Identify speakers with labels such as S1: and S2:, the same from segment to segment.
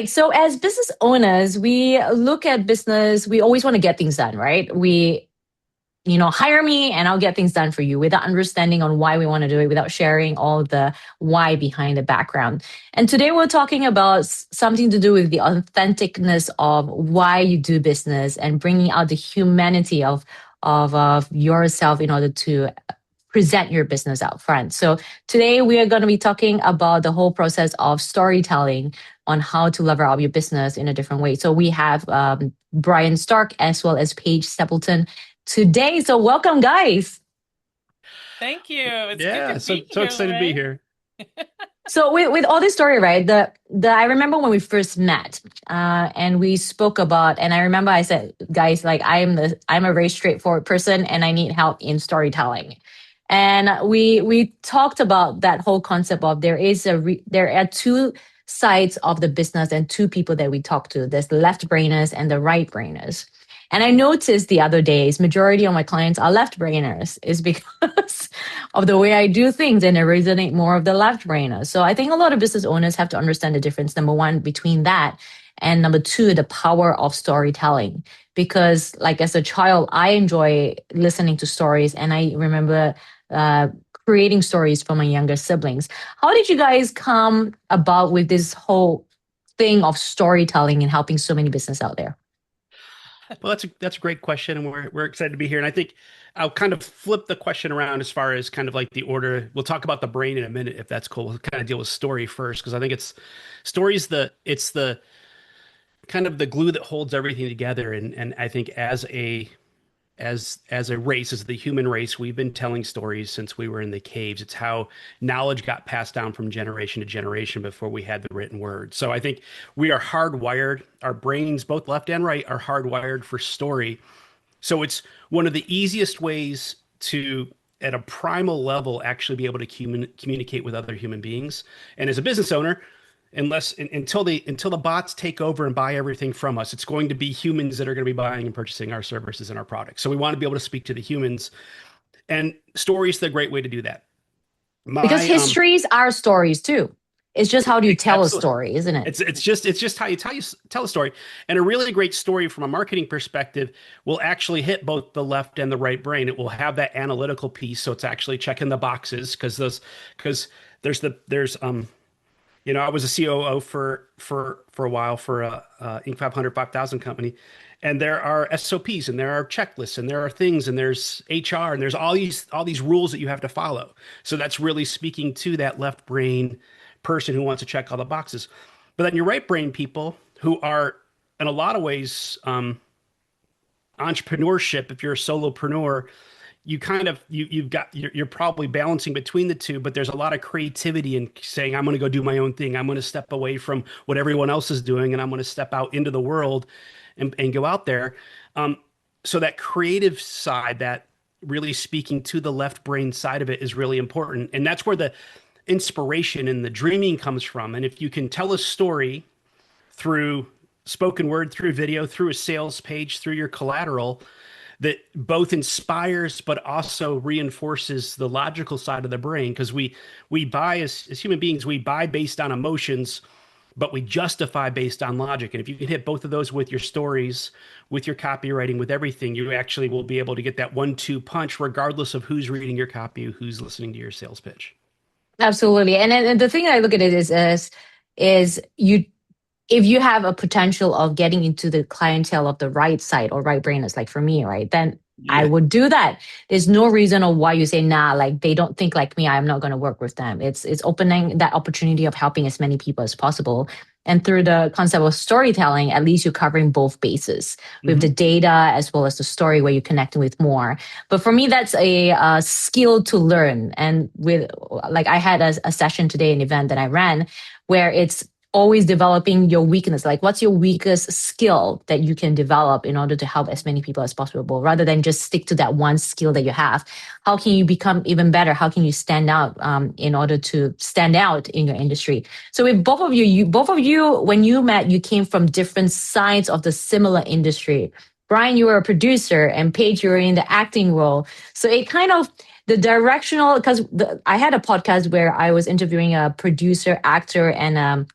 S1: So as business owners, we look at business, we always want to get things done, right? Hire me and I'll get things done for you without understanding on why we want to do it, without sharing all the why behind the background. And today we're talking about something to do with the authenticness of why you do business and bringing out the humanity of yourself in order to present your business out front. So today we are going to be talking about the whole process of storytelling on how to lever up your business in a different way. So we have Brian Stark as well as Paige Stapleton today. So welcome, guys.
S2: Thank you. It's good
S3: Yeah,
S2: to
S3: so
S2: be
S3: so
S2: here,
S3: excited to be
S2: Lorraine.
S3: here.
S1: So with all this story, right? The I remember when we first met, and we spoke about, and I remember I said, guys, like I'm a very straightforward person, and I need help in storytelling. And we talked about that whole concept of there are two sides of the business and two people that we talk to. There's the left brainers and the right brainers. And I noticed the other days, majority of my clients are left brainers, is because of the way I do things, and they resonate more of the left brainer. So I think a lot of business owners have to understand the difference, number one, between that, and number two, the power of storytelling. Because like as a child, I enjoy listening to stories, and I remember uh, creating stories for my younger siblings. How did you guys come about with this whole thing of storytelling and helping so many business out there?
S3: Well, that's a great question, and we're excited to be here. And I think I'll kind of flip the question around as far as kind of like the order. We'll talk about the brain in a minute, if that's cool. We'll kind of deal with story first because I think story's the kind of the glue that holds everything together. And I think as a race, as the human race, we've been telling stories since we were in the caves. It's how knowledge got passed down from generation to generation before we had the written word. So I think we are hardwired. Our brains, both left and right, are hardwired for story. So it's one of the easiest ways to, at a primal level, actually be able to communicate with other human beings. And as a business owner, until the bots take over and buy everything from us, it's going to be humans that are going to be buying and purchasing our services and our products. So we want to be able to speak to the humans, and stories is the great way to do that.
S1: Because
S3: My
S1: histories are stories too. It's just how do you tell a
S3: Absolutely.
S1: story, isn't it?
S3: It's just how you tell a story, and a really great story from a marketing perspective will actually hit both the left and the right brain. It will have that analytical piece, so it's actually checking the boxes because there's I was a COO for a while for a Inc. 500 5000 company, and there are SOPs and there are checklists and there are things and there's HR and there's all these rules that you have to follow. So that's really speaking to that left brain person who wants to check all the boxes. But then your right brain people who are in a lot of ways entrepreneurship. If you're a solopreneur, you kind of you're probably balancing between the two, but there's a lot of creativity in saying I'm going to go do my own thing. I'm going to step away from what everyone else is doing, and I'm going to step out into the world and go out there. So that creative side, that really speaking to the left brain side of it, is really important, and that's where the inspiration and the dreaming comes from. And if you can tell a story through spoken word, through video, through a sales page, through your collateral, that both inspires but also reinforces the logical side of the brain, because we buy as human beings, we buy based on emotions, but we justify based on logic. And if you can hit both of those with your stories, with your copywriting, with everything, you actually will be able to get that 1-2 punch regardless of who's reading your copy, who's listening to your sales pitch.
S1: Absolutely. And the thing I look at it is you if you have a potential of getting into the clientele of the right side or right brainers, like for me, right, then I
S3: Yeah.
S1: would do that. There's no reason or why you say, nah, like they don't think like me, I'm not going to work with them. It's opening that opportunity of helping as many people as possible. And through the concept of storytelling, at least you're covering both bases with the
S3: Hmm.
S1: data as well as the story where you're connecting with more. But for me, that's a skill to learn. And with like I had a session today, an event that I ran, where it's always developing your weakness. Like, what's your weakest skill that you can develop in order to help as many people as possible, rather than just stick to that one skill that you have? How can you become even better? How can you stand out in order to stand out in your industry? So, with both of you, when you met, you came from different sides of the similar industry. Brian, you were a producer, and Paige, you were in the acting role. So it kind of the directional, because I had a podcast where I was interviewing a producer, actor, and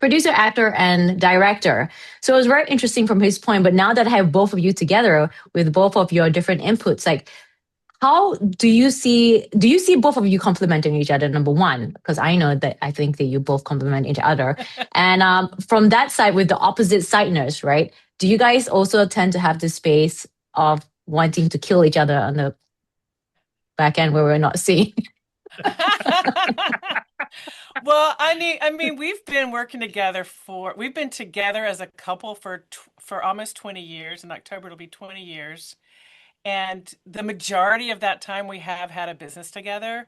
S1: producer, actor, and director. So it was very interesting from his point. But now that I have both of you together with both of your different inputs, like how do you see both of you complementing each other, number one? Because I know that I think that you both complement each other. And from that side, with the opposite sideness, right? Do you guys also tend to have this space of wanting to kill each other on the back end where we're not seeing?
S2: Well, I mean, we've been together as a couple for almost 20 years. In October, it'll be 20 years. And the majority of that time we have had a business together.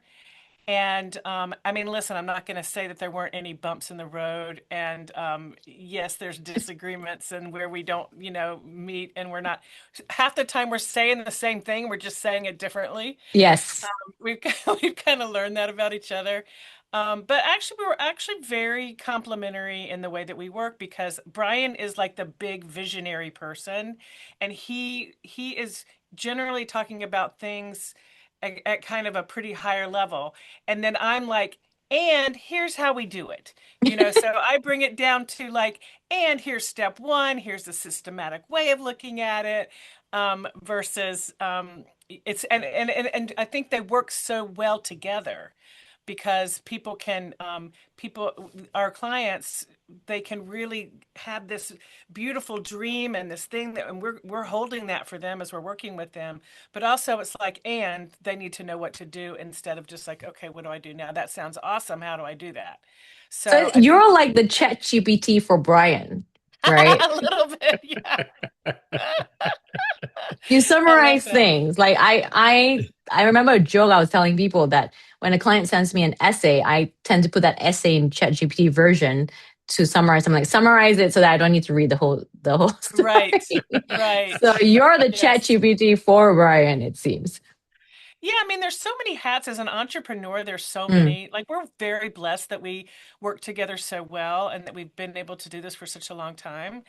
S2: And I mean, listen, I'm not going to say that there weren't any bumps in the road. And yes, there's disagreements and where we don't, meet and we're not, half the time we're saying the same thing, we're just saying it differently.
S1: Yes.
S2: We've we've kind of learned that about each other. But actually, we were actually very complimentary in the way that we work because Brian is like the big visionary person, and he is generally talking about things at kind of a pretty higher level. And then I'm like, and here's how we do it. So I bring it down to like, and here's step one, here's the systematic way of looking at it, versus it's and I think they work so well together because our clients, they can really have this beautiful dream and this thing that, and we're holding that for them as we're working with them. But also it's like, and they need to know what to do instead of just like, okay, what do I do now? That sounds awesome. How do I do that?
S1: So
S2: So I think
S1: you're like the chat GPT for Brian, right?
S2: a little bit, yeah.
S1: You
S2: I love
S1: summarize
S2: that.
S1: things. Like I remember a joke I was telling people that when a client sends me an essay, I tend to put that essay in ChatGPT version to summarize. I'm like, summarize it so that I don't need to read the whole
S2: Right,
S1: story.
S2: right.
S1: So you're the
S2: Yes.
S1: ChatGPT for Brian, it seems.
S2: Yeah, I mean, there's so many hats as an entrepreneur. There's so
S1: Mm.
S2: many, like, we're very blessed that we work together so well and that we've been able to do this for such a long time.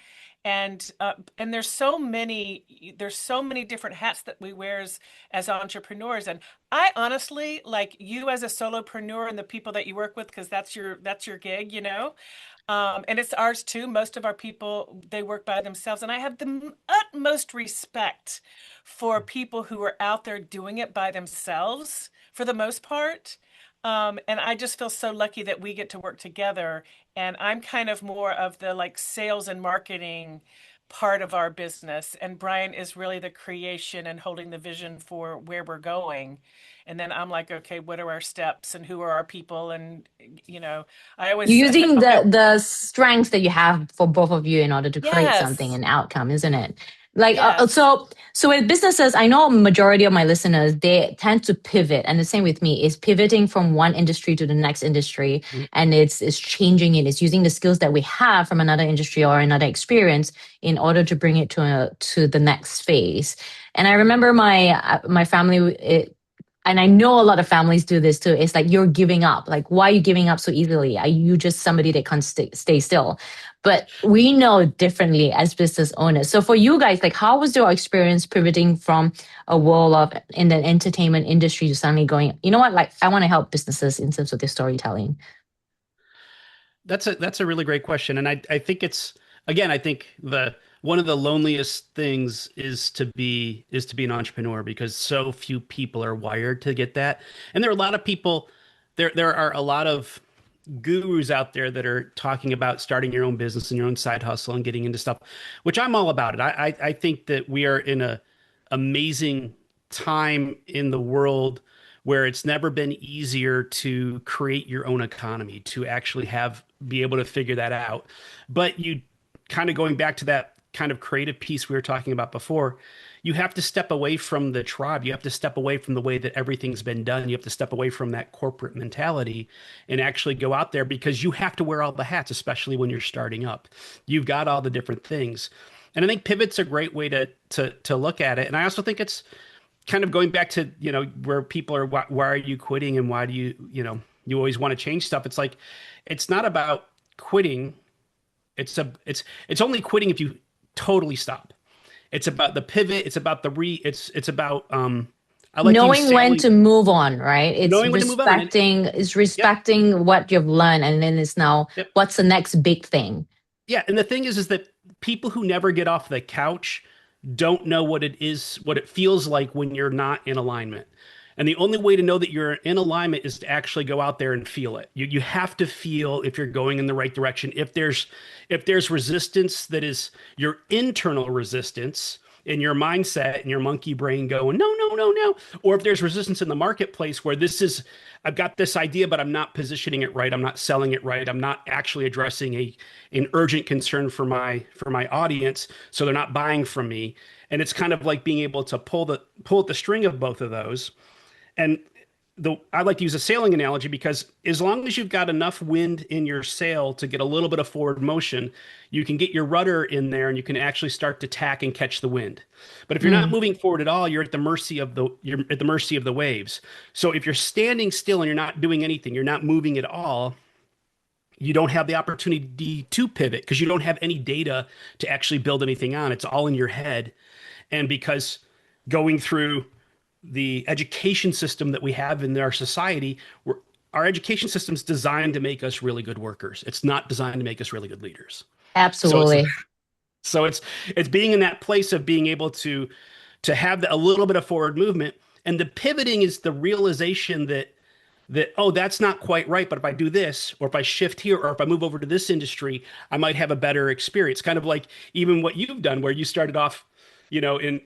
S2: And there's so many different hats that we wear as entrepreneurs. And I honestly, like you as a solopreneur and the people that you work with, because that's your gig, and it's ours too. Most of our people, they work by themselves. And I have the utmost respect for people who are out there doing it by themselves for the most part. And I just feel so lucky that we get to work together. And I'm kind of more of the like sales and marketing part of our business. And Brian is really the creation and holding the vision for where we're going. And then I'm like, okay, what are our steps and who are our people? And, I
S1: You're
S2: always,
S1: using the strengths that you have for both of you in order to create something,
S2: yes,
S1: an outcome, isn't it? Like
S2: yes.
S1: so with businesses, I know a majority of my listeners, they tend to pivot, and the same with me, is pivoting from one industry to the next industry, and it's changing it. It's using the skills that we have from another industry or another experience in order to bring it to the next phase. And I remember my family, and I know a lot of families do this too. It's like you're giving up. Like, why are you giving up so easily? Are you just somebody that can't stay still? But we know differently as business owners. So for you guys, like, how was your experience pivoting from a world of in the entertainment industry to suddenly going, you know what? Like, I want to help businesses in terms of their storytelling.
S3: That's a really great question, and I think it's again I think the one of the loneliest things is to be an entrepreneur because so few people are wired to get that, and there are a lot of people there are a lot of gurus out there that are talking about starting your own business and your own side hustle and getting into stuff, which I'm all about it. I think that we are in a amazing time in the world where it's never been easier to create your own economy, to actually be able to figure that out. But you kind of going back to that kind of creative piece we were talking about before, you have to step away from the tribe. You have to step away from the way that everything's been done. You have to step away from that corporate mentality and actually go out there because you have to wear all the hats, especially when you're starting up. You've got all the different things. And I think pivot's a great way to look at it. And I also think it's kind of going back to, where people are, why are you quitting and why do you always want to change stuff. It's like, it's not about quitting. It's only quitting if you totally stop. It's about the pivot. It's about it's about I like to use
S1: Knowing when
S3: sailing,
S1: to move on, right? It's
S3: knowing when to move on. And yep,
S1: respecting what you've learned, and then it's now
S3: yep.
S1: what's the next big thing.
S3: Yeah, and the thing is that people who never get off the couch don't know what it feels like when you're not in alignment. And the only way to know that you're in alignment is to actually go out there and feel it. You have to feel if you're going in the right direction. If there's resistance that is your internal resistance in your mindset and your monkey brain going, no, no, no, no. Or if there's resistance in the marketplace where I've got this idea, but I'm not positioning it right. I'm not selling it right. I'm not actually addressing an urgent concern for my audience. So they're not buying from me. And it's kind of like being able to pull at the string of both of those. And I like to use a sailing analogy because as long as you've got enough wind in your sail to get a little bit of forward motion, you can get your rudder in there and you can actually start to tack and catch the wind. But if you're not
S1: Mm.
S3: moving forward at all, you're at the mercy of the waves. So if you're standing still and you're not doing anything, you're not moving at all, you don't have the opportunity to pivot because you don't have any data to actually build anything on. It's all in your head. And because going through the education system that we have in our society, our education system is designed to make us really good workers. It's not designed to make us really good leaders. So it's
S1: Absolutely.
S3: so it's being in that place of being able to have a little bit of forward movement, and the pivoting is the realization that oh, that's not quite right, but if I do this, or if I shift here, or if I move over to this industry, I might have a better experience. Kind of like even what you've done, where you started off,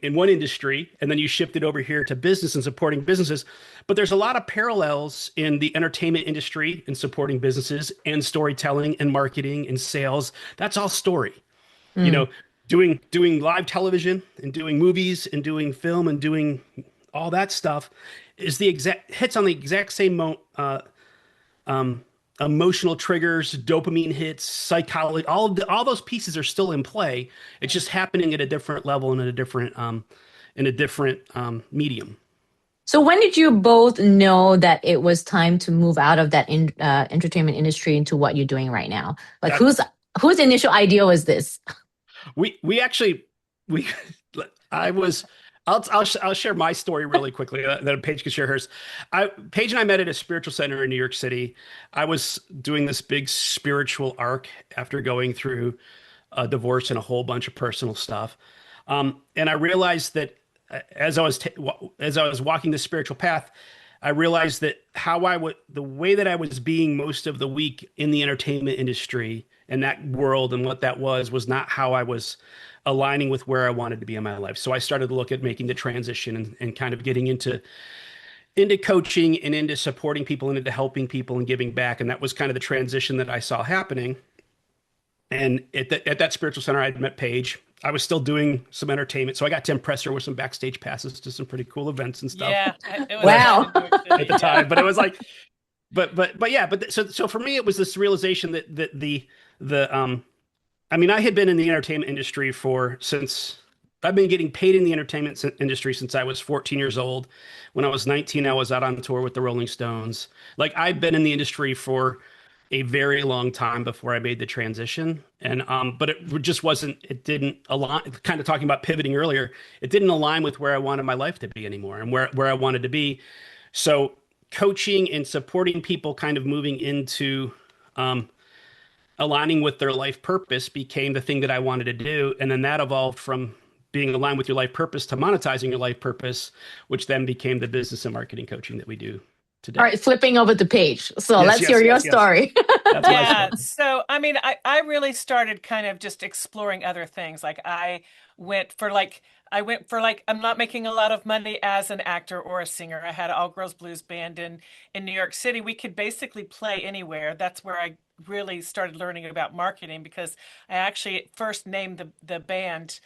S3: in one industry, and then you shifted over here to business and supporting businesses. But there's a lot of parallels in the entertainment industry and supporting businesses and storytelling and marketing and sales. That's all story. You
S1: Mm.
S3: know, doing live television and doing movies and doing film and doing all that stuff is the exact hits on the exact same um, emotional triggers, dopamine hits, psychology. All those pieces are still in play. It's just happening at a different level and in a different medium.
S1: So when did you both know that it was time to move out of that entertainment industry into what you're doing right now? Like
S3: That
S1: whose initial idea was this?
S3: we actually we I was I'll share my story really quickly. Then Paige can share hers. Paige and I met at a spiritual center in New York City. I was doing this big spiritual arc after going through a divorce and a whole bunch of personal stuff. And I realized that as I was walking the spiritual path, I realized that the way that I was being most of the week in the entertainment industry and that world and what that was not how I was aligning with where I wanted to be in my life. So I started to look at making the transition and kind of getting into coaching and into supporting people and into helping people and giving back. And that was kind of the transition that I saw happening. And at that spiritual center, I'd met Paige. I was still doing some entertainment, so I got to impress her with some backstage passes to some pretty cool events and stuff
S2: Yeah, it was
S1: Wow.
S2: fun in New York
S3: at
S2: City.
S3: the
S2: Yeah.
S3: time. But it was like, but yeah, so for me, it was this realization that the I mean, I had been in the entertainment industry since I've been getting paid in the entertainment industry since I was 14 years old. When I was 19, I was out on tour with the Rolling Stones. Like I've been in the industry for a very long time before I made the transition. And but it just wasn't, it didn't align, kind of talking about pivoting earlier, it didn't align with where I wanted my life to be anymore and where I wanted to be. So coaching and supporting people kind of moving into um, aligning with their life purpose became the thing that I wanted to do. And then that evolved from being aligned with your life purpose to monetizing your life purpose, which then became the business and marketing coaching that we do
S1: All
S3: today.
S1: right, flipping over the page. So
S3: Yes,
S1: let's hear
S3: yes,
S1: your
S3: yes, yes.
S1: story.
S3: That's my
S2: Yeah,
S3: story.
S2: so I mean, I really started kind of just exploring other things. Like I went for like I'm not making a lot of money as an actor or a singer. I had an all girls blues band in New York City. We could basically play anywhere. That's where I really started learning about marketing because I actually first named the band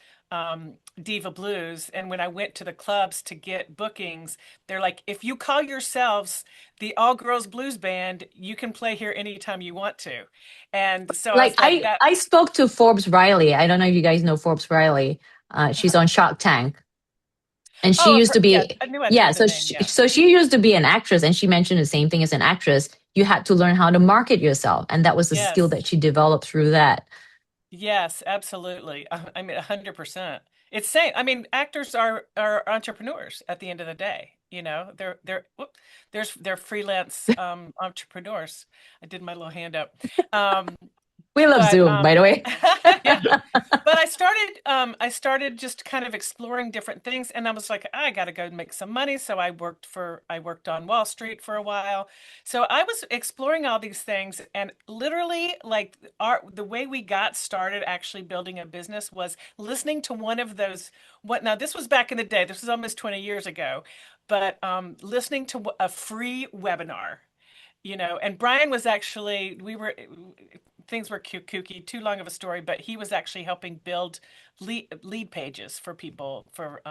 S2: Diva Blues. And when I went to the clubs to get bookings, they're like, if you call yourselves the All Girls Blues Band, you can play here anytime you want to. And so I
S1: Like
S2: was like, that,
S1: I spoke to Forbes Riley. I don't know if you guys know Forbes Riley. She's on Shark Tank, and she
S2: oh,
S1: used to
S2: yeah,
S1: be
S2: I knew I'd
S1: yeah.
S2: heard the
S1: So
S2: name. Yeah.
S1: she used to be an actress, and she mentioned the same thing as an actress. You had to learn how to market yourself, and that was a skill
S2: Yes.
S1: that she developed through that.
S2: Yes, absolutely. I mean, 100%. It's same. I mean, actors are entrepreneurs at the end of the day. they're freelance entrepreneurs. I did my little hand up. Um,
S1: We love
S2: but
S1: Zoom, by the way.
S2: yeah. But I started just kind of exploring different things, and I was like, I gotta go make some money. So I worked on Wall Street for a while. So I was exploring all these things, and literally like the way we got started actually building a business was listening to one of those what now this was back in the day, this was almost 20 years ago, but listening to a free webinar. And Brian was actually, things were kooky, too long of a story, but he was actually helping build lead pages for people for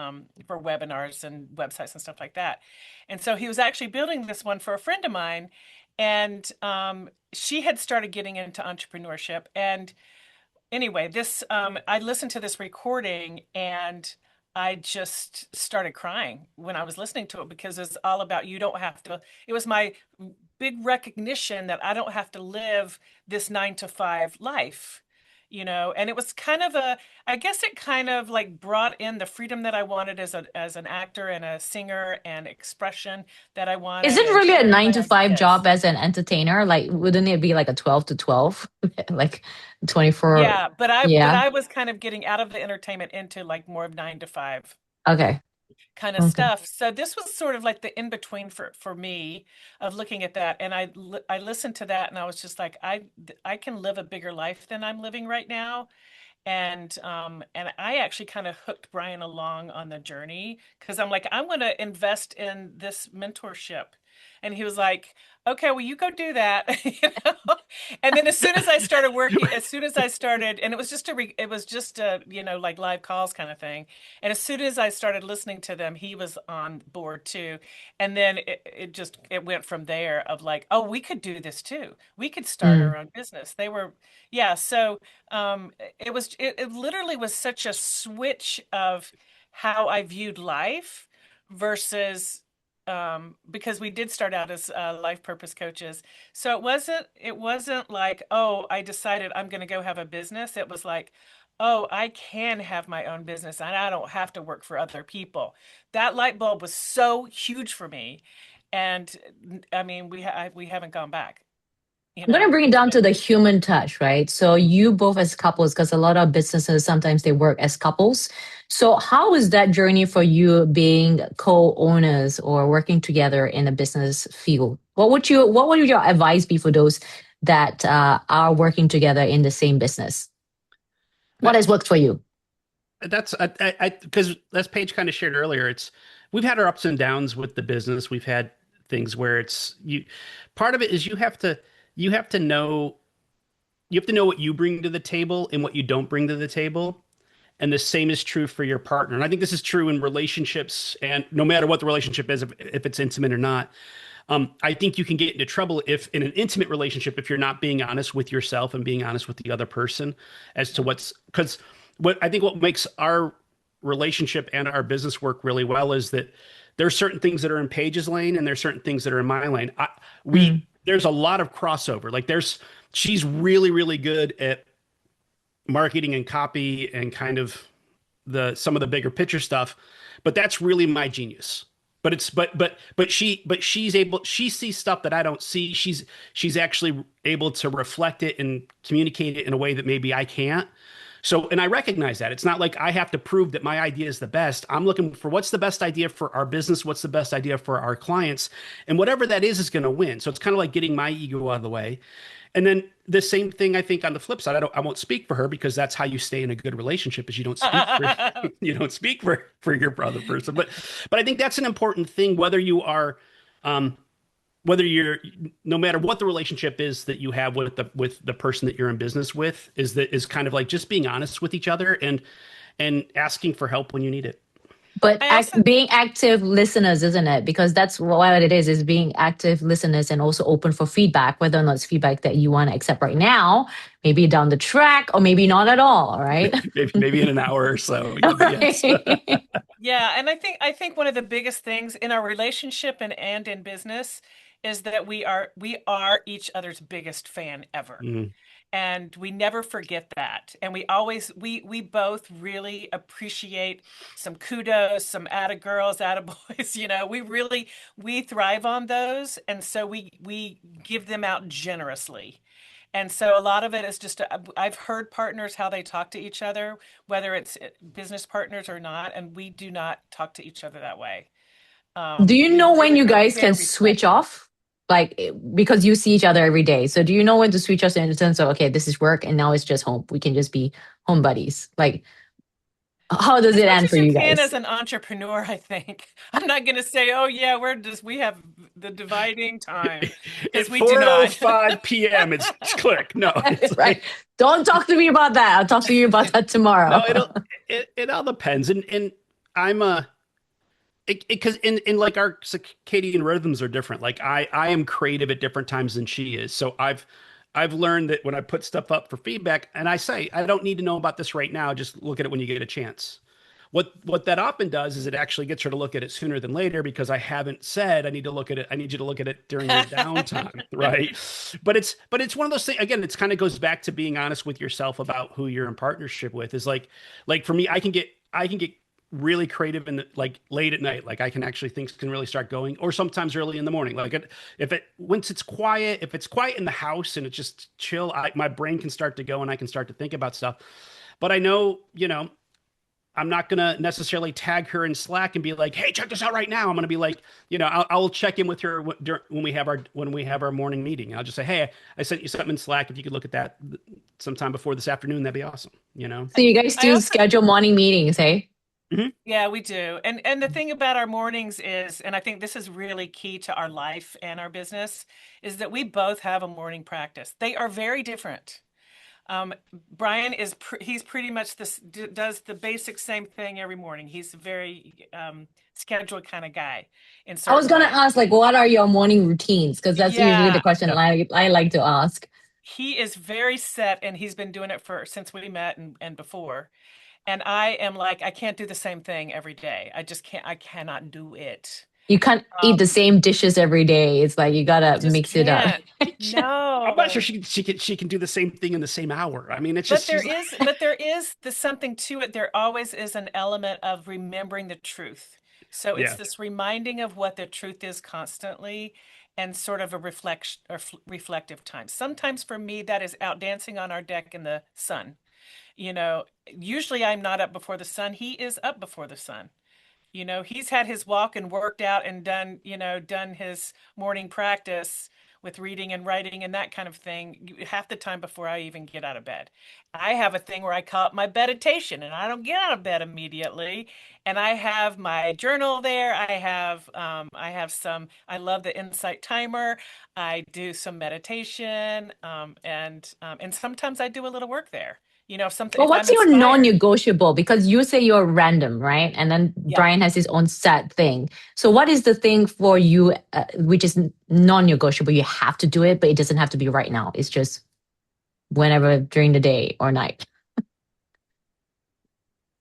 S2: webinars and websites and stuff like that. And so he was actually building this one for a friend of mine, and she had started getting into entrepreneurship. And anyway, this I listened to this recording and I just started crying when I was listening to it because it's all about you don't have to. It was my big recognition that I don't have to live this 9 to 5 life, and it was kind of I guess it kind of like brought in the freedom that I wanted as an actor and a singer and expression that I
S1: Is
S2: wanted
S1: it
S2: and
S1: really a
S2: sharing
S1: nine
S2: my
S1: to five job
S2: ideas.
S1: as an entertainer? Like, wouldn't it be like a 12 to 12? Like 24?
S2: Yeah, but
S1: Yeah.
S2: I was kind of getting out of the entertainment into like more of 9 to 5
S1: Okay.
S2: kind of
S1: Okay.
S2: stuff. So this was sort of like the in between for me of looking at that, and I listened to that, and I was just like, I can live a bigger life than I'm living right now. And I actually kind of hooked Brian along on the journey because I'm like, I'm going to invest in this mentorship. And he was like, okay, well, you go do that. And then as soon as I started working, as soon as I started, and it was just a, like live calls kind of thing. And as soon as I started listening to them, he was on board too. And then it went from there of like, oh, we could do this too. We could start
S1: Mm.
S2: our own business. Yeah. So it literally was such a switch of how I viewed life versus because we did start out as life purpose coaches. So it wasn't like, oh, I decided I'm going to go have a business. It was like, oh, I can have my own business and I don't have to work for other people. That light bulb was so huge for me. And I mean, we haven't gone back,
S1: I'm going to bring it
S2: It's
S1: down to
S2: been
S1: the human touch, right? So you both as couples, because a lot of businesses sometimes they work as couples. So how is that journey for you being co-owners or working together in a business field? What would your advice be for those that are working together in the same business? What has worked for you?
S3: That's because as Paige kind of shared earlier, we've had our ups and downs with the business. We've had things where it's you. Part of it is you have to know you have to know what you bring to the table and what you don't bring to the table. And the same is true for your partner. And I think this is true in relationships, and no matter what the relationship is, if it's intimate or not. I think you can get into trouble if in an intimate relationship, if you're not being honest with yourself and being honest with the other person as to because what makes our relationship and our business work really well is that there's certain things that are in Paige's lane and there's certain things that are in my lane.
S1: Mm,
S3: There's a lot of crossover. She's really, really good at marketing and copy and kind of some of the bigger picture stuff, but that's really my genius. She sees stuff that I don't see. She's actually able to reflect it and communicate it in a way that maybe I can't. So, and I recognize that. It's not like I have to prove that my idea is the best. I'm looking for what's the best idea for our business, what's the best idea for our clients, and whatever that is going to win. So it's kind of like getting my ego out of the way. And then the same thing, I think, on the flip side. I won't speak for her because that's how you stay in a good relationship is you don't speak for you don't speak for your brother person. But I think that's an important thing, um, whether you're no matter what the relationship is that you have with the person that you're in business with, is kind of like just being honest with each other and asking for help when you need it.
S1: But
S2: I also
S1: being active listeners, isn't it? Because that's what it is being active listeners and also open for feedback, whether or not it's feedback that you want to accept right now, maybe down the track, or maybe not at all, right?
S3: Maybe in an hour or so. Yeah,
S1: All
S3: but yes.
S1: right.
S2: Yeah, and I think one of the biggest things in our relationship and in business is that we are each other's biggest fan ever.
S3: Mm.
S2: And we never forget that. And we both really appreciate some kudos, some atta girls, atta boys. We thrive on those. And so we give them out generously. And so a lot of it is just, I've heard partners how they talk to each other, whether it's business partners or not, and we do not talk to each other that way.
S1: Do you
S2: We
S1: know when
S2: really
S1: you
S2: are
S1: guys
S2: very
S1: can switch
S2: respectful.
S1: off? Like, because you see each other every day. So do you know when to switch off in the sense of, okay, this is work and now it's just home. We can just be home buddies. Like, how does
S2: As
S1: it
S2: much
S1: end
S2: as
S1: for
S2: you
S1: you
S2: can
S1: guys?
S2: as an entrepreneur, I think. I'm not going to say, oh, yeah, we have the dividing time,
S3: At
S2: because we do not.
S3: 4:05 p.m., it's click. No, it's
S1: Right.
S3: like
S1: Don't talk to me about that. I'll talk to you about that
S3: no,
S1: tomorrow.
S3: it all depends. And I'm a because in like our circadian rhythms are different. Like I am creative at different times than she is. So I've learned that when I put stuff up for feedback and I say I don't need to know about this right now, just look at it when you get a chance. What that often does is it actually gets her to look at it sooner than later because I haven't said I need to look at it. I need you to look at it during your downtime, right? But it's one of those things. Again, it's kind of goes back to being honest with yourself about who you're in partnership with. Is like for me, I can get really creative in the like late at night. Like I can actually things can really start going, or sometimes early in the morning. Like if it once it's quiet, if it's quiet in the house and it's just chill, my brain can start to go and I can start to think about stuff. But I know, I'm not going to necessarily tag her in Slack and be like, "Hey, check this out right now." I'm going to be like, I'll check in with her when we have our morning meeting. I'll just say, "Hey, I sent you something in Slack. If you could look at that sometime before this afternoon, that'd be awesome."
S1: So you guys
S2: I
S1: do
S2: also,
S1: schedule morning meetings, hey?
S3: Mhm.
S2: yeah, we do. And the thing about our mornings is, and I think this is really key to our life and our business, is that we both have a morning practice. They are very different. Um, Brian he's pretty much does the basic same thing every morning. He's a very scheduled kind of guy in
S1: I was
S2: certain
S1: gonna
S2: ways.
S1: ask, like, what are your morning routines? Because that's usually the
S2: Yeah,
S1: question
S3: Yeah.
S1: I like to ask.
S2: he is very set, and he's been doing it for since we met and before. And I am like, I can't do the same thing every day. I just can't. I cannot do it.
S1: You can't eat the
S2: Um,
S1: same dishes every day. It's like you
S2: I
S1: gotta
S2: just
S1: mix it up.
S2: can't.
S3: I'm not sure
S2: No.
S3: she can do the same thing in the same hour. I mean, it's
S2: But
S3: just
S2: there
S3: she's
S2: is, but there is something to it. There always is an element of remembering the truth. So it's
S3: yeah.
S2: this reminding of what the truth is constantly, and sort of a reflection or reflective time. Sometimes for me, that is out dancing on our deck in the sun. Usually I'm not up before the sun. He is up before the sun. He's had his walk and worked out and done his morning practice with reading and writing and that kind of thing half the time before I even get out of bed. I have a thing where I call it my meditation, and I don't get out of bed immediately. And I have my journal there. I love the insight timer. I do some meditation, and sometimes I do a little work there. Something
S1: Well,
S2: if
S1: what's
S2: I'm
S1: your
S2: inspired.
S1: non-negotiable? Because you say you're random, right? And then
S2: Yeah.
S1: Brian has his own set thing. So what is the thing for you, which is non-negotiable? You have to do it, but it doesn't have to be right now. It's just whenever during the day or night.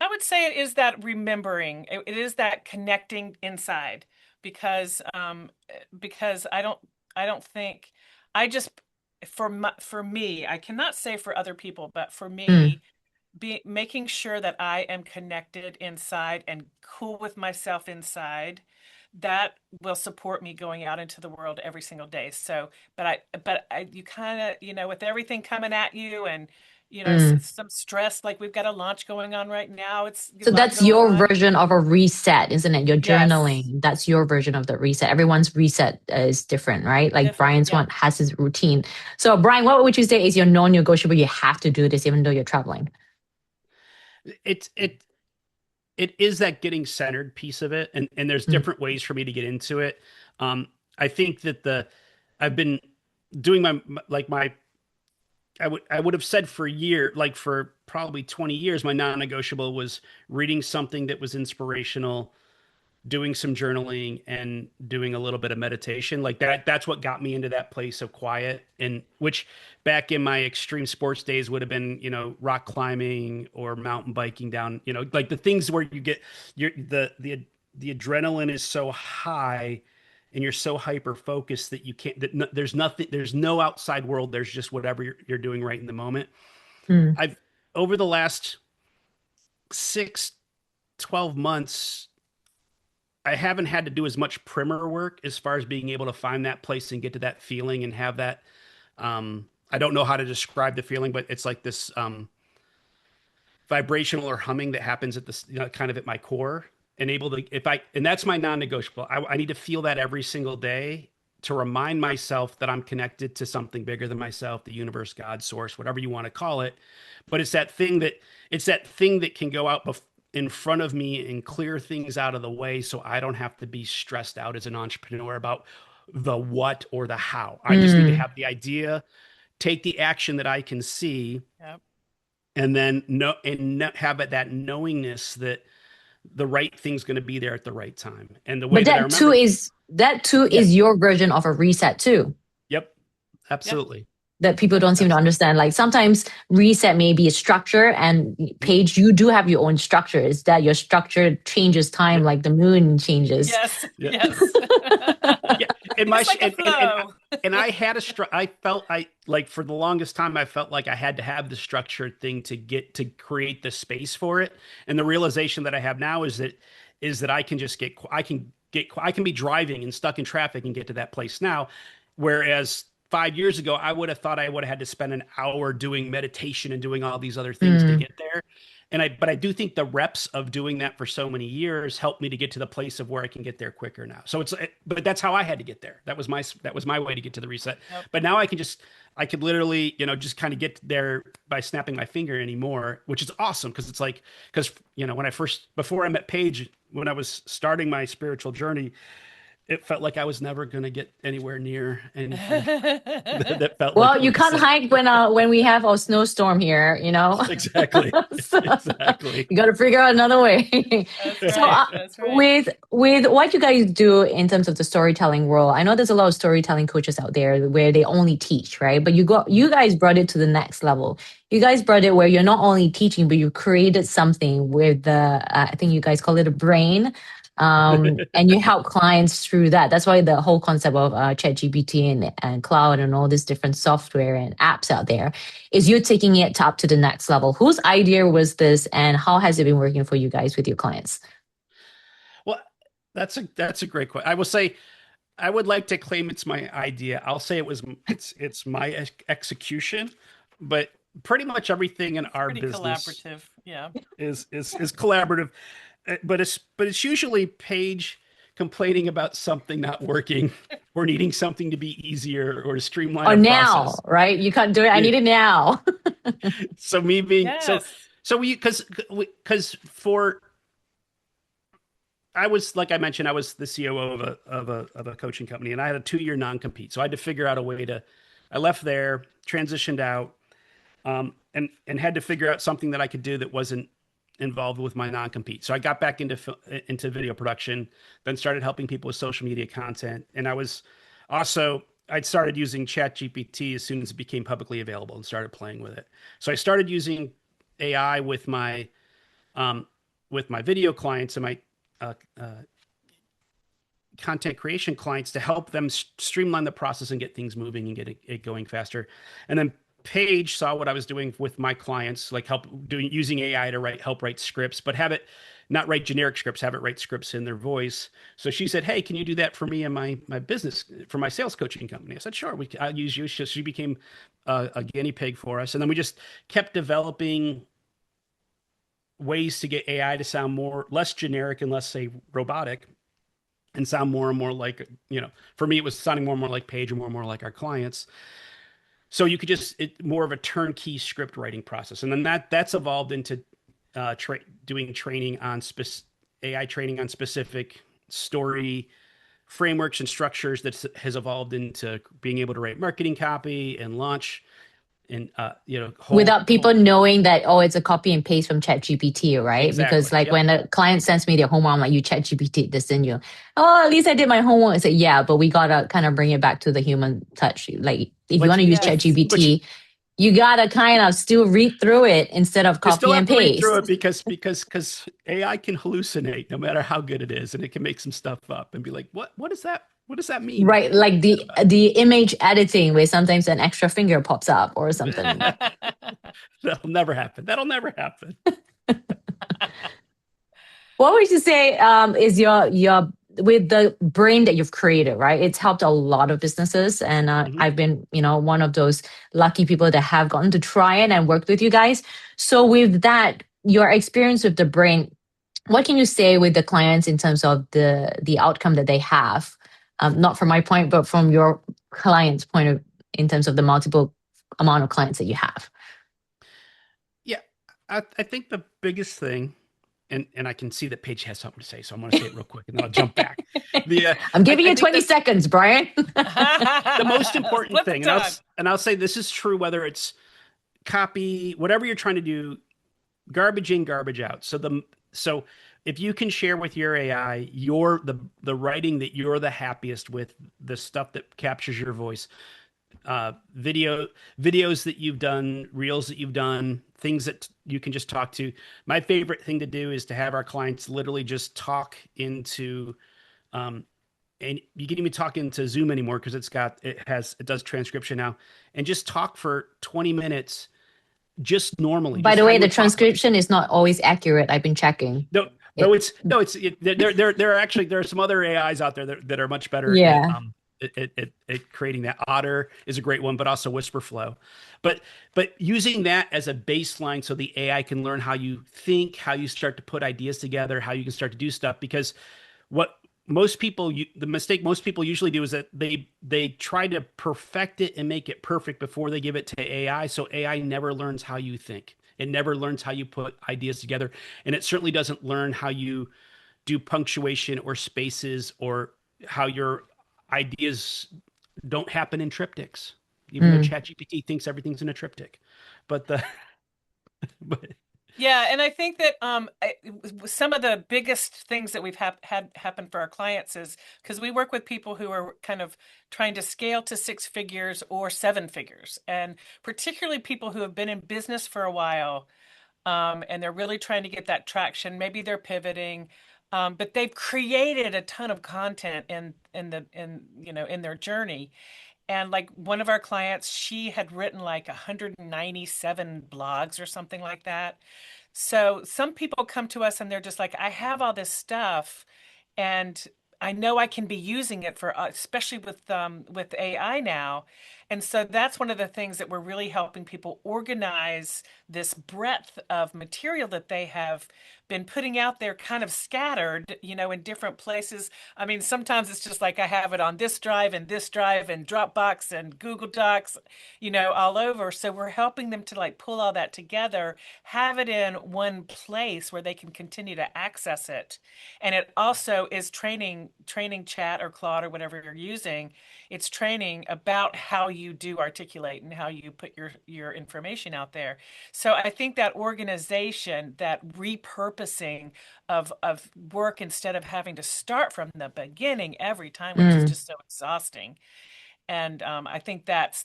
S2: I would say it is that remembering. It is that connecting inside, because I don't think I just for me, I cannot say for other people, but for
S1: Mm.
S2: me, making sure that I am connected inside and cool with myself inside, that will support me going out into the world every single day. So, you kind of, with everything coming at you, and
S1: Mm.
S2: some stress, like we've got a launch going on right now. It's a
S1: So
S2: lot
S1: that's
S2: going
S1: your
S2: on.
S1: version of a reset, isn't it? Your
S2: Yes,
S1: journaling. That's your version of the reset. Everyone's reset is different, right? Like
S2: different.
S1: Brian's
S2: Yeah.
S1: one has his routine. So Brian, what would you say is your non-negotiable? You have to do this even though you're traveling.
S3: It's it is that getting centered piece of it, and there's
S1: Mm.
S3: different ways for me to get into it. I think that I've been doing like my I would have said for a year, like for probably 20 years, my non-negotiable was reading something that was inspirational, doing some journaling, and doing a little bit of meditation. Like that's what got me into that place of quiet, and which back in my extreme sports days would have been, rock climbing or mountain biking down, like the things where you get the adrenaline is so high and you're so hyper focused that you can't, there's nothing, there's no outside world. There's just whatever you're doing right in the moment.
S1: Mm.
S3: I've, over the last 6, 12 months, I haven't had to do as much primer work as far as being able to find that place and get to that feeling and have that. I don't know how to describe the feeling, but it's like this vibrational or humming that happens at this, kind of at my core, and able to, and that's my non-negotiable. I need to feel that every single day to remind myself that I'm connected to something bigger than myself, the universe, God, source, whatever you want to call it. But it's that thing that can go out in front of me and clear things out of the way, so I don't have to be stressed out as an entrepreneur about the what or the how. I just need to have the idea, take the action that I can see,
S2: Yep.
S3: and then have that knowingness that the right thing's going to be there at the right time. And the way
S1: But
S3: that I remember,
S1: that too is your version of a reset too.
S3: Yep, absolutely.
S1: That people don't seem to understand. Like sometimes reset may be a structure, and Paige, you do have your own structure. Is that your structure changes time like the moon changes?
S2: Yes.
S3: Yeah.
S2: Yes.
S3: Yeah. And
S2: It's like a flow.
S3: and I had for the longest time, I felt like I had to have the structured thing to create the space for it. And the realization that I have now is that I can just I can be driving and stuck in traffic and get to that place now. Whereas 5 years ago, I would have thought I would have had to spend an hour doing meditation and doing all these other things to get there. But I do think the reps of doing that for so many years helped me to get to the place of where I can get there quicker now. So but that's how I had to get there. That was my way to get to the reset.
S2: Yep.
S3: But now I could literally, just kind of get there by snapping my finger anymore, which is awesome. Because before I met Paige, when I was starting my spiritual journey, it felt like I was never going to get anywhere near anything. that felt
S1: Well,
S3: like
S1: you can't hike when we have our snowstorm here,
S3: Exactly. Exactly.
S1: You got to figure out another way.
S2: That's
S1: So
S2: right. That's right.
S1: with what you guys do in terms of the storytelling world, I know there's a lot of storytelling coaches out there where they only teach, right? But you guys brought it to the next level. You guys brought it where you're not only teaching, but you created something with I think you guys call it a brain. And you help clients through that. That's why the whole concept of ChatGPT and cloud and all this different software and apps out there is you're taking it up to the next level. Whose idea was this, and how has it been working for you guys with your clients?
S3: Well, that's a great question. I will say, I would like to claim it's my idea. I'll say it's my execution, but pretty much everything in our business
S2: collaborative. Yeah.
S3: is collaborative. But it's usually Paige complaining about something not working or needing something to be easier or to streamline.
S1: Or now,
S3: process.
S1: Right? You can't do it. I need it now.
S2: Yes.
S3: I was, like I mentioned, I was the COO of a coaching company, and I had a 2-year non-compete. So I had to figure out a way I left there, transitioned out, and had to figure out something that I could do that wasn't involved with my non-compete. So I got back into video production, then started helping people with social media content. And I'd started using ChatGPT as soon as it became publicly available and started playing with it. So I started using AI with my video clients and my content creation clients to help them streamline the process and get things moving and get it going faster. And then Paige saw what I was doing with my clients, like using AI to help write scripts, but have it not write generic scripts, have it write scripts in their voice. So she said, "Hey, can you do that for me and my business for my sales coaching company?" I said, "Sure, I'll use you." She became a guinea pig for us, and then we just kept developing ways to get AI to sound less generic and less, say, robotic, and sound more and more like, for me, it was sounding more and more like Paige and more like our clients. So you could more of a turnkey script writing process. And then that's evolved into doing training on AI training on specific story frameworks and structures that has evolved into being able to write marketing copy and launch and,
S1: without people knowing that, it's a copy and paste from ChatGPT, right?
S3: Exactly.
S1: Because when a client sends me their homework, I'm like, you ChatGPT this, didn't you? Oh, at least I did my homework. I said, yeah, but we got to kind of bring it back to the human touch. Like if you want to use ChatGPT, you got to kind of still read through it instead of copy and paste.
S3: Read through it because AI can hallucinate no matter how good it is. And it can make some stuff up and be like, what is that? What does that mean?
S1: Right, like the image editing where sometimes an extra finger pops up or something.
S3: That'll never happen. That'll never happen.
S1: What would you say is your with the brain that you've created, right? It's helped a lot of businesses, and I've been, one of those lucky people that have gotten to try it and worked with you guys. So with that, your experience with the brain, what can you say with the clients in terms of the outcome that they have? Not from my point, but from your client's point of in terms of the multiple amount of clients that you have.
S3: Yeah, I think the biggest thing, and I can see that Paige has something to say, so I'm going to say it real quick, and then I'll jump back.
S1: I'm giving you 20 seconds, Brian.
S3: The most important thing, and I'll say this is true whether it's copy, whatever you're trying to do, garbage in, garbage out. So if you can share with your AI the writing that you're the happiest with, the stuff that captures your voice, videos that you've done, reels that you've done, things that you can just talk to. My favorite thing to do is to have our clients literally just talk into, and you can even talk into Zoom anymore because it does transcription now, and just talk for 20 minutes, just normally.
S1: By the way, the transcription is not always accurate. I've been checking.
S3: There are some other AIs out there that are much better.
S1: Yeah.
S3: At creating that. Otter is a great one, but also Whisperflow. But using that as a baseline so the AI can learn how you think, how you start to put ideas together, how you can start to do stuff. Because the mistake most people usually do is that they try to perfect it and make it perfect before they give it to AI. So AI never learns how you think. It never learns how you put ideas together. And it certainly doesn't learn how you do punctuation or spaces, or how your ideas don't happen in triptychs, even though ChatGPT thinks everything's in a triptych. But
S2: yeah, and I think that some of the biggest things that we've had happen for our clients is because we work with people who are kind of trying to scale to 6 figures or 7 figures, and particularly people who have been in business for a while, and they're really trying to get that traction. Maybe they're pivoting. But they've created a ton of content in their journey. And like one of our clients, she had written like 197 blogs or something like that. So some people come to us and they're just like, I have all this stuff and I know I can be using it for, especially with AI now. And so that's one of the things that we're really helping people organize this breadth of material that they have been putting out there, kind of scattered, in different places. I mean, sometimes it's just like I have it on this drive and Dropbox and Google Docs, all over. So we're helping them to like pull all that together, have it in one place where they can continue to access it. And it also is training Chat or Claude or whatever you're using. It's training about how you do articulate and how you put your information out there. So I think that organization, that repurposing of work instead of having to start from the beginning every time, which is just so exhausting. And I think that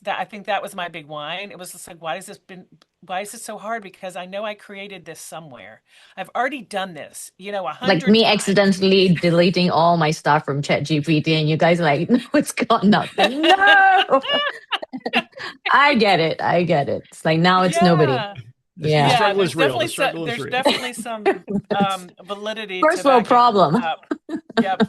S2: was my big whine. It was just like, why is this so hard? Because I know I created this somewhere. I've already done this, 100
S1: like me
S2: times.
S1: accidentally deleting all my stuff from ChatGPT, and you guys are like, no, it's gone nothing. No. I get it. It's like now it's nobody.
S3: The struggle is real.
S2: There's definitely some validity.
S1: First world problem.
S2: Yep.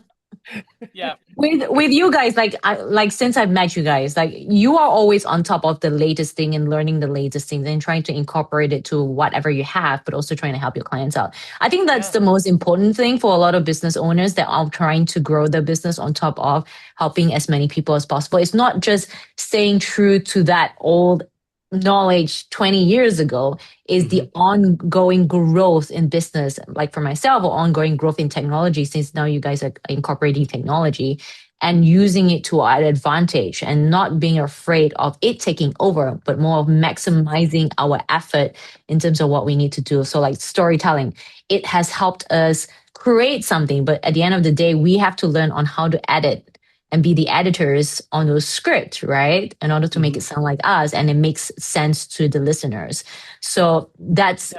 S2: Yeah.
S1: With you guys, like since I've met you guys, like you are always on top of the latest thing and learning the latest things and trying to incorporate it to whatever you have, but also trying to help your clients out. I think that's the most important thing for a lot of business owners that are trying to grow their business on top of helping as many people as possible. It's not just staying true to that old knowledge 20 years ago, is the ongoing growth in business, like for myself, or ongoing growth in technology, since now you guys are incorporating technology and using it to our advantage and not being afraid of it taking over, but more of maximizing our effort in terms of what we need to do. So like storytelling, it has helped us create something, but at the end of the day, we have to learn on how to edit and be the editors on those scripts, right? In order to make it sound like us, and it makes sense to the listeners. So that's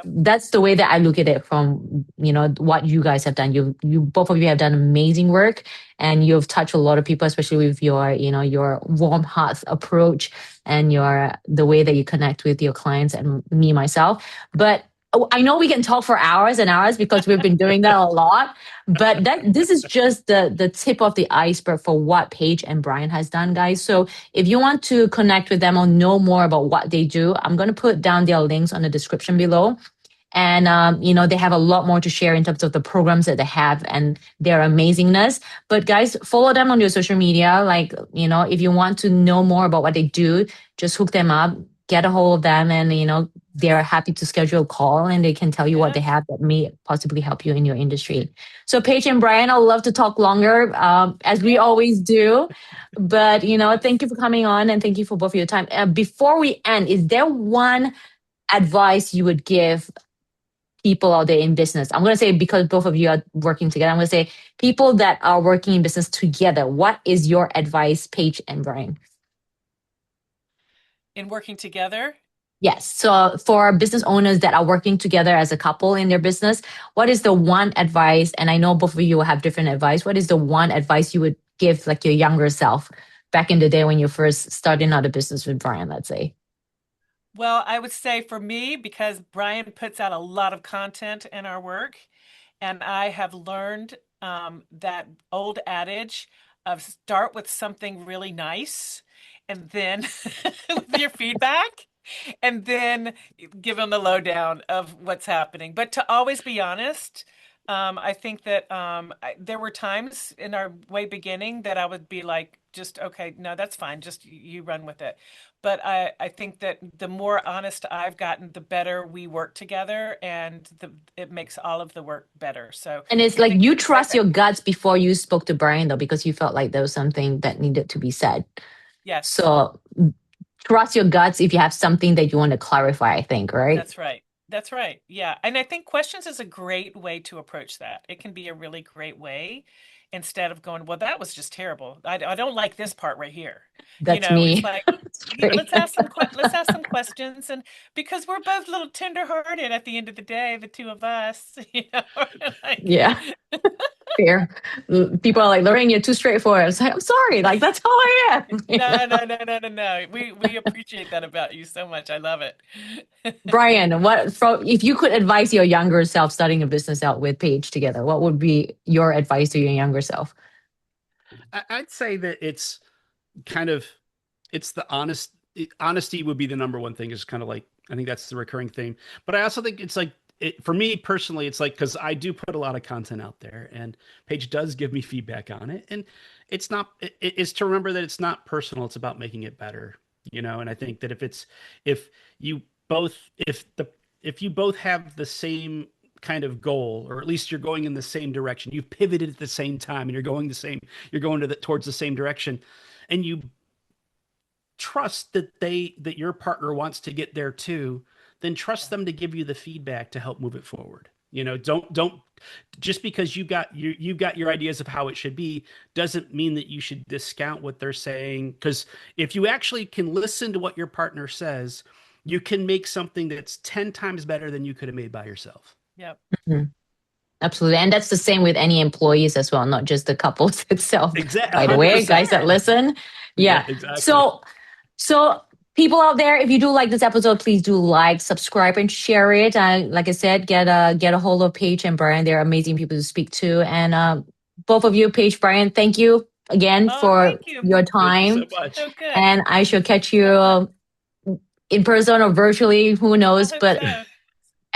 S1: the way that I look at it from, what you guys have done. You both of you have done amazing work, and you've touched a lot of people, especially with your warm heart approach and the way that you connect with your clients and me, myself. But I know we can talk for hours and hours because we've been doing that a lot, but this is just the tip of the iceberg for what Paige and Brian has done, guys. So if you want to connect with them or know more about what they do, I'm going to put down their links on the description below. And, they have a lot more to share in terms of the programs that they have and their amazingness. But guys, follow them on your social media. Like, if you want to know more about what they do, just hook them up, get a hold of them, and, they're happy to schedule a call, and they can tell you what they have that may possibly help you in your industry. So Paige and Brian, I'd love to talk longer, as we always do. But, thank you for coming on, and thank you for both of your time. Before we end, is there one advice you would give people out there in business? I'm going to say, because both of you are working together, I'm going to say people that are working in business together. What is your advice, Paige and Brian?
S2: In working together?
S1: Yes. So for business owners that are working together as a couple in their business, what is the one advice? And I know both of you will have different advice. What is the one advice you would give like your younger self back in the day when you first started out a business with Brian, let's say?
S2: Well, I would say for me, because Brian puts out a lot of content in our work, and I have learned that old adage of start with something really nice, and then with your feedback, and then give them the lowdown of what's happening. But to always be honest, I think that there were times in our way beginning that I would be like, just, okay, no, that's fine. Just you run with it. But I think that the more honest I've gotten, the better we work together, and it makes all of the work better. So,
S1: and it's like you trust your guts before you spoke to Brian, though, because you felt like there was something that needed to be said.
S2: Yes.
S1: So trust your guts if you have something that you want to clarify, I think, right?
S2: That's right. That's right. Yeah. And I think questions is a great way to approach that. It can be a really great way, instead of going, well, that was just terrible. I don't like this part right here.
S1: That's me.
S2: It's like, let's ask some questions. And because we're both a little tenderhearted at the end of the day, the two of us, like,
S1: yeah. Fair. People are like, Lorraine, you're too straightforward. It's like, I'm sorry. Like, that's how I am.
S2: No. We appreciate that about you so much. I love it.
S1: Brian, if you could advise your younger self starting a business out with Paige together, what would be your advice to your younger self?
S3: I'd say that it's the honesty would be the number one thing. Is kind of like, I think that's the recurring theme. But I also think it's like, for me personally, it's like, because I do put a lot of content out there, and Paige does give me feedback on it, and it's to remember that it's not personal. It's about making it better, And I think that if you both have the same kind of goal, or at least you're going in the same direction, you've pivoted at the same time, and you're going towards the same direction, and you trust that your partner wants to get there too, then trust them to give you the feedback to help move it forward. Don't just because you've got your ideas of how it should be doesn't mean that you should discount what they're saying. Because if you actually can listen to what your partner says, you can make something that's 10 times better than you could have made by yourself.
S2: Yep.
S1: Mm-hmm. Absolutely. And that's the same with any employees as well, not just the couples itself.
S3: Exactly.
S1: By the way, guys that listen. Yeah.
S3: Exactly.
S1: So people out there, if you do like this episode, please do like, subscribe, and share it. Like I said, get a hold of Paige and Brian. They're amazing people to speak to. And both of you, Paige, Brian, thank you again for your time.
S3: Thank you so much.
S2: So good.
S1: And I shall catch you in person or virtually, who knows. But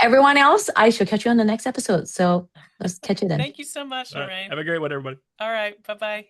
S1: everyone else, I shall catch you on the next episode. So let's catch you then.
S2: Thank you so much, Lorraine.
S3: Have a great one, everybody.
S2: All right. Bye-bye.